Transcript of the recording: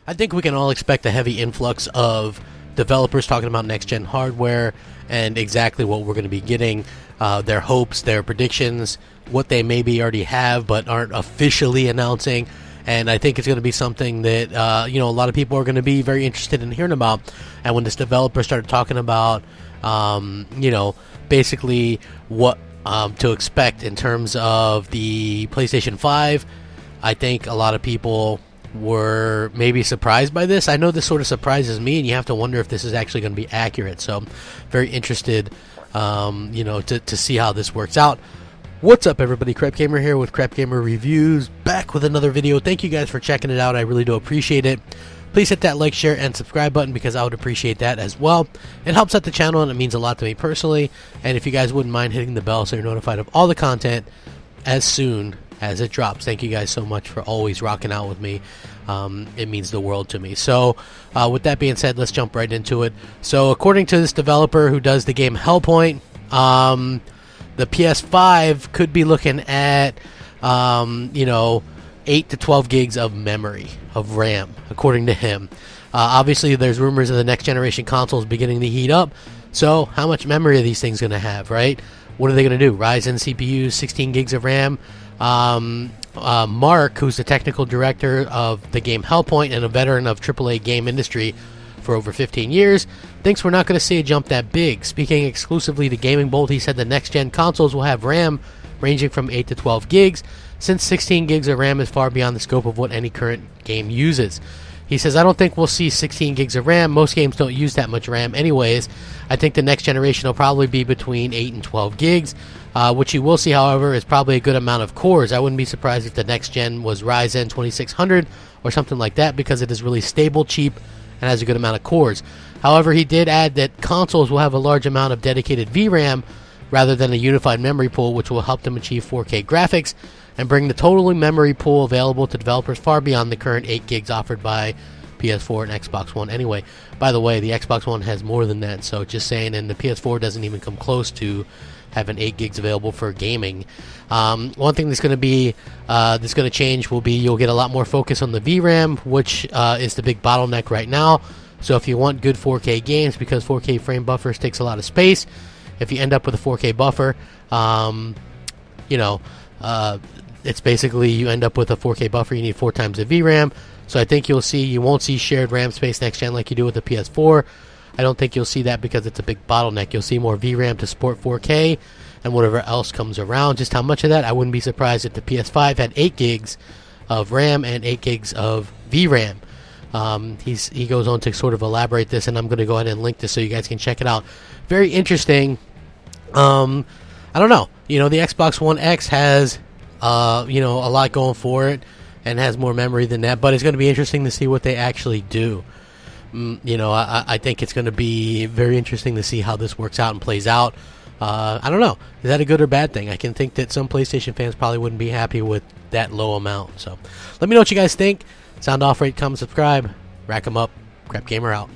I think we can all expect a heavy influx of developers talking about next-gen hardware and exactly what we're going to be getting, their hopes, their predictions, what they maybe already have but aren't officially announcing. And I think it's going to be something that a lot of people are going to be very interested in hearing about. And when this developer started talking about basically what to expect in terms of the PlayStation 5, I think a lot of people were maybe surprised by this. I know this sort of surprises me, and you have to wonder if this is actually going to be accurate. So I'm very interested, to see how this works out. What's up, everybody? Crapgamer here with Crapgamer Reviews, back with another video. Thank you guys for checking it out. I really do appreciate it. Please hit that like, share, and subscribe button because I would appreciate that as well. It helps out the channel, and it means a lot to me personally. And if you guys wouldn't mind hitting the bell so you're notified of all the content as soon as it drops. Thank you guys so much for always rocking out with me. It means the world to me. So with that being said, let's jump right into it. So according to this developer who does the game Hellpoint, the PS5 could be looking at 8 to 12 gigs of memory, of RAM, according to him. Obviously there's rumors of the next generation consoles beginning to heat up, so how much memory are these things going to have, right? What are they going to do? Ryzen CPUs, 16 gigs of RAM. Mark, who's the technical director of the game Hellpoint and a veteran of AAA game industry for over 15 years, thinks we're not going to see a jump that big. Speaking exclusively to Gaming Bolt, he said the next-gen consoles will have RAM ranging from 8 to 12 gigs, since 16 gigs of RAM is far beyond the scope of what any current game uses. He says, I don't think we'll see 16 gigs of RAM. Most games don't use that much RAM anyways. I think the next generation will probably be between 8 and 12 gigs. What you will see, however, is probably a good amount of cores. I wouldn't be surprised if the next gen was Ryzen 2600 or something like that, because it is really stable, cheap, and has a good amount of cores. However, he did add that consoles will have a large amount of dedicated VRAM rather than a unified memory pool, which will help them achieve 4K graphics and bring the total memory pool available to developers far beyond the current 8 gigs offered by PS4 and Xbox One anyway. By the way, the Xbox One has more than that, so just saying, and the PS4 doesn't even come close to having 8 gigs available for gaming. One thing that's going to change will be you'll get a lot more focus on the VRAM, which is the big bottleneck right now. So if you want good 4K games, because 4K frame buffers takes a lot of space, if you end up with a 4K buffer, it's basically you end up with a 4K buffer, you need 4 times the VRAM. So I think you won't see shared RAM space next gen like you do with the PS4. I don't think you'll see that because it's a big bottleneck. You'll see more VRAM to support 4K and whatever else comes around. Just how much of that, I wouldn't be surprised if the PS5 had 8 gigs of RAM and 8 gigs of VRAM. He goes on to sort of elaborate this, and I'm going to go ahead and link this so you guys can check it out. Very interesting. I don't know. The Xbox One X has a lot going for it and has more memory than that, but it's going to be interesting to see what they actually do. I think it's going to be very interesting to see how this works out and plays out. I don't know. Is that a good or bad thing? I can think that some PlayStation fans probably wouldn't be happy with that low amount. So let me know what you guys think. Sound off, rate, comment, subscribe. Rack 'em up. Crapgamer out.